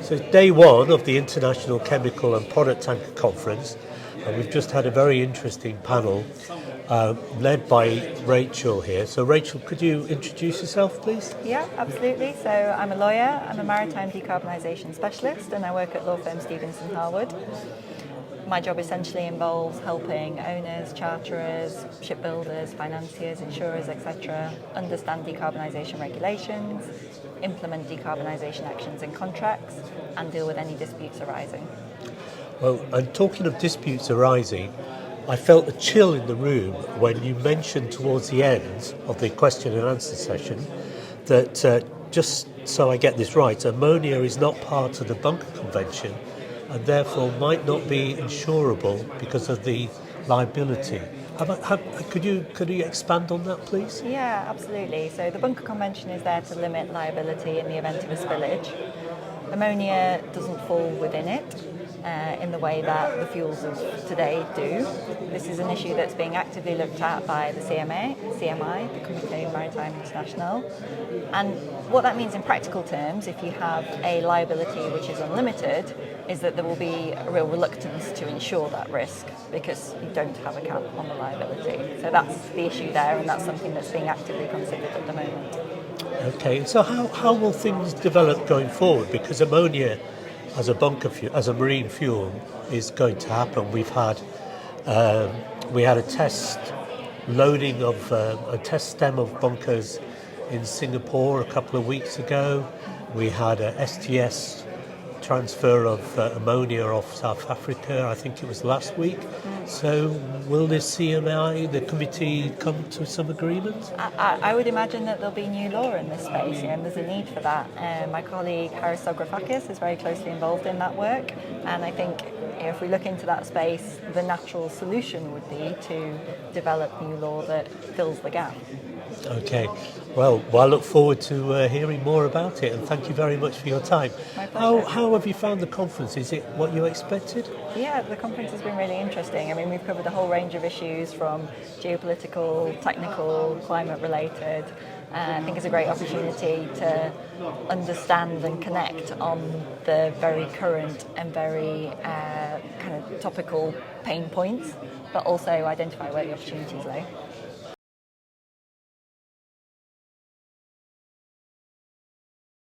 So it's day one of the International Chemical and Product Tanker Conference, and we've just had a very interesting panel led by Rachel here. So Rachel, could you introduce yourself, please? Yeah, absolutely. So I'm a lawyer, I'm a maritime decarbonisation specialist, and I work at law firm Stevenson Harwood. My job essentially involves helping owners, charterers, shipbuilders, financiers, insurers, etc. understand decarbonisation regulations, implement decarbonisation actions in contracts, and deal with any disputes arising. Well, and talking of disputes arising, I felt a chill in the room when you mentioned towards the end of the question and answer session that, just so I get this right, ammonia is not part of the Bunker Convention and therefore might not be insurable because of the liability. Could you expand on that, please? Yeah, absolutely. So the Bunker Convention is there to limit liability in the event of a spillage. Ammonia doesn't fall within it in the way that the fuels of today do. This is an issue that's being actively looked at by the CMI, the Comité Maritime International. And what that means in practical terms, if you have a liability which is unlimited, is that there will be a real reluctance to insure that risk because you don't have a cap on the liability. So that's the issue there, and that's something that's being actively considered at the moment. Okay, so how will things develop going forward? Because ammonia as a bunker fuel, as a marine fuel, is going to happen. We had a test loading of a test stem of bunkers in Singapore a couple of weeks ago. We had a STS transfer of ammonia off South Africa, I think it was last week. So will the CMI, the committee, come to some agreement? I would imagine that there'll be new law in this space, and there's a need for that. My colleague Harris Sografakis is very closely involved in that work, and I think if we look into that space, the natural solution would be to develop new law that fills the gap. Okay, well, I look forward to hearing more about it, and thank you very much for your time. My pleasure. How have you found the conference? Is it what you expected? Yeah, the conference has been really interesting. I mean, we've covered a whole range of issues from geopolitical, technical, climate related. I think it's a great opportunity to understand and connect on the very current and very kind of topical pain points, but also identify where the opportunities lay.